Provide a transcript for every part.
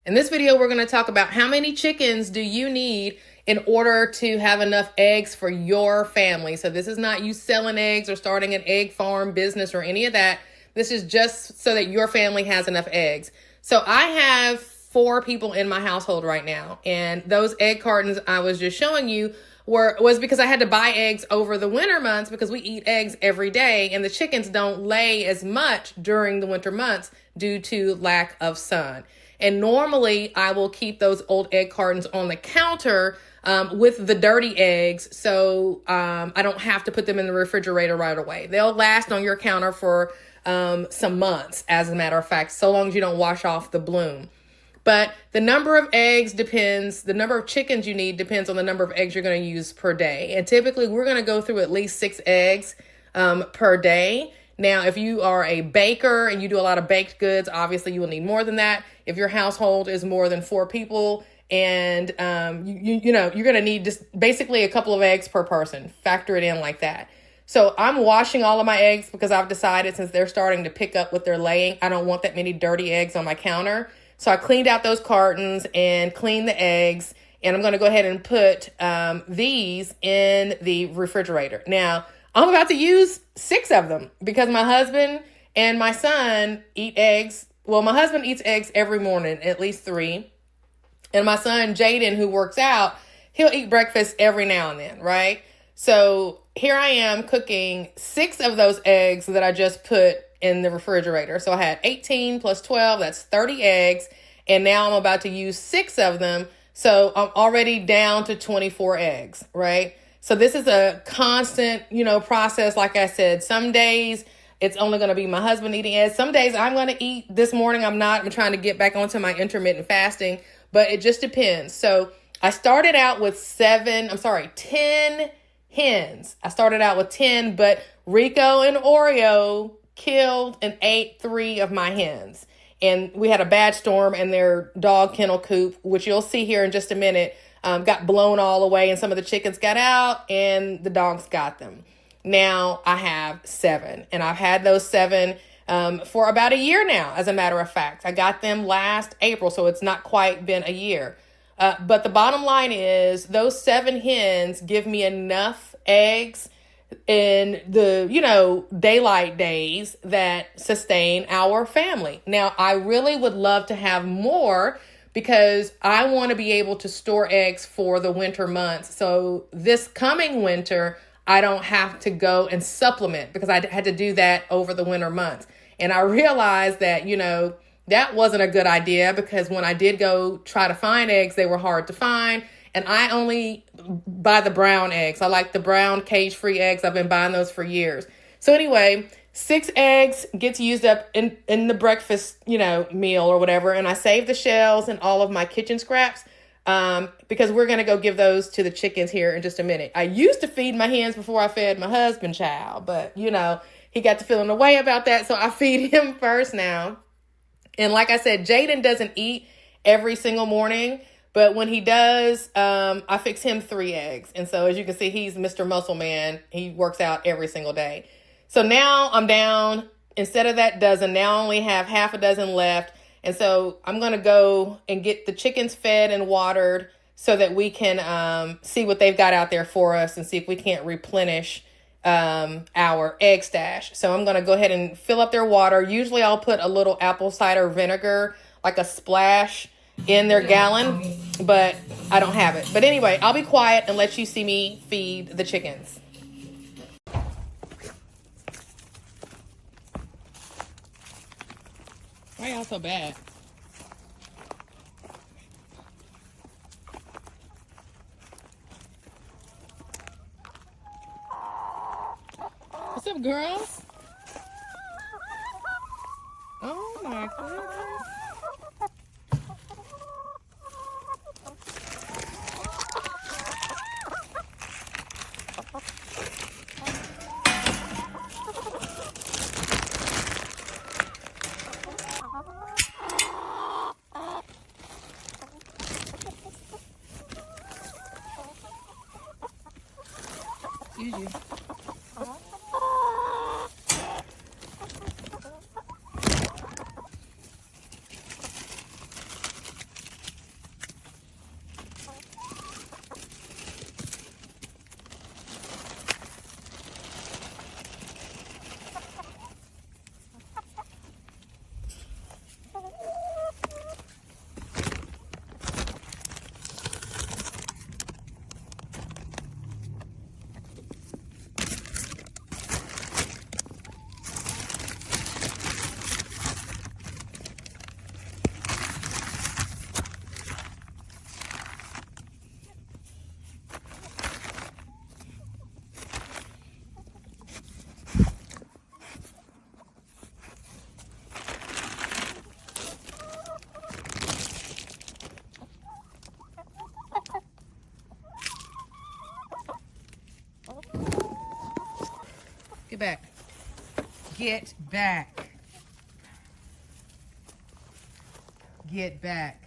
In this video, we're going to talk about how many chickens do you need in order to have enough eggs for your family. So this is not you selling eggs or starting an egg farm business or any of that. This is just so that your family has enough eggs. So I have 4 people in my household right now, and those egg cartons I was just showing you was because I had to buy eggs over the winter months because we eat eggs every day, and the chickens don't lay as much during the winter months due to lack of sun. And normally I will keep those old egg cartons on the counter with the dirty eggs, so I don't have to put them in the refrigerator right away. They'll last on your counter for some months, as a matter of fact, so long as you don't wash off the bloom. But the number of eggs depends, the number of chickens you need depends on the number of eggs you're going to use per day. And typically we're going to go through at least 6 eggs per day. Now, if you are a baker and you do a lot of baked goods, obviously you will need more than that. If your household is more than 4 people and you're going to need just basically a couple of eggs per person, factor it in like that. So I'm washing all of my eggs because I've decided since they're starting to pick up what they're laying, I don't want that many dirty eggs on my counter. So I cleaned out those cartons and cleaned the eggs, and I'm going to go ahead and put these in the refrigerator. Now, I'm about to use 6 of them because my husband and my son eat eggs. Well, my husband eats eggs every morning, at least 3. And my son, Jaden, who works out, he'll eat breakfast every now and then, right? So here I am cooking 6 of those eggs that I just put in the refrigerator. So I had 18 plus 12, that's 30 eggs. And now I'm about to use 6 of them. So I'm already down to 24 eggs, right? So this is a constant, process. Like I said, some days it's only going to be my husband eating eggs. Some days I'm going to eat. This morning I'm not. I'm trying to get back onto my intermittent fasting, but it just depends. So I started out with 10 hens. I started out with 10, but Rico and Oreo killed and ate 3 of my hens. And we had a bad storm, and their dog kennel coop, which you'll see here in just a minute, got blown all away, and some of the chickens got out and the dogs got them. Now I have 7, and I've had those 7 for about a year now, as a matter of fact. I got them last April, so it's not quite been a year. But the bottom line is those 7 hens give me enough eggs in the, daylight days that sustain our family. Now, I really would love to have more because I want to be able to store eggs for the winter months. So this coming winter, I don't have to go and supplement because I had to do that over the winter months. And I realized that, that wasn't a good idea because when I did go try to find eggs, they were hard to find. And I only buy the brown eggs. I like the brown cage-free eggs. I've been buying those for years. So anyway, 6 eggs gets used up in the breakfast, meal or whatever. And I save the shells and all of my kitchen scraps because we're going to go give those to the chickens here in just a minute. I used to feed my hens before I fed my husband, child. But, he got to feeling a way about that. So I feed him first now. And like I said, Jaden doesn't eat every single morning. But when he does, I fix him 3 eggs. And so as you can see, he's Mr. Muscle Man. He works out every single day. So now I'm down, instead of that dozen, now I only have half a dozen left. And so I'm going to go and get the chickens fed and watered so that we can see what they've got out there for us and see if we can't replenish our egg stash. So I'm going to go ahead and fill up their water. Usually I'll put a little apple cider vinegar, like a splash, in their gallon, but I don't have it. But anyway, I'll be quiet and let you see me feed the chickens. Why y'all so bad? What's up, girls? Oh my goodness. Excuse you. Get back. Get back.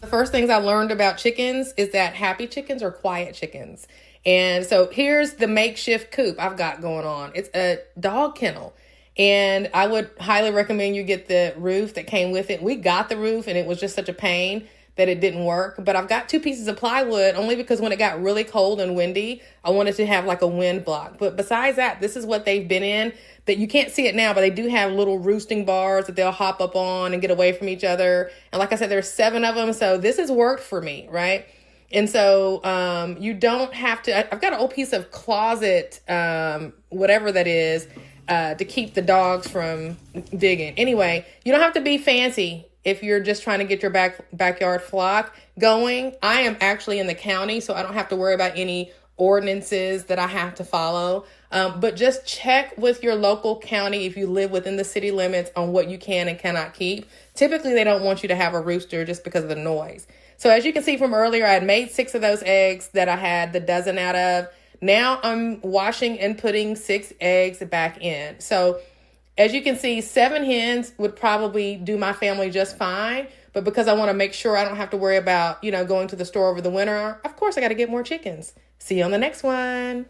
The first things I learned about chickens is that happy chickens are quiet chickens. And so here's the makeshift coop I've got going on. It's a dog kennel. And I would highly recommend you get the roof that came with it. We got the roof and it was just such a pain that it didn't work. But I've got 2 pieces of plywood only because when it got really cold and windy, I wanted to have like a wind block. But besides that, this is what they've been in. That you can't see it now, but they do have little roosting bars that they'll hop up on and get away from each other. And like I said, there's 7 of them. So this has worked for me, right? And so you don't have to, I've got an old piece of closet, whatever that is, to keep the dogs from digging. Anyway, you don't have to be fancy if you're just trying to get your backyard flock going. I am actually in the county, so I don't have to worry about any ordinances that I have to follow. But just check with your local county if you live within the city limits on what you can and cannot keep. Typically, they don't want you to have a rooster just because of the noise. So as you can see from earlier, I had made 6 of those eggs that I had the dozen out of. Now I'm washing and putting 6 eggs back in. So as you can see, 7 hens would probably do my family just fine. But because I want to make sure I don't have to worry about, going to the store over the winter, of course, I got to get more chickens. See you on the next one.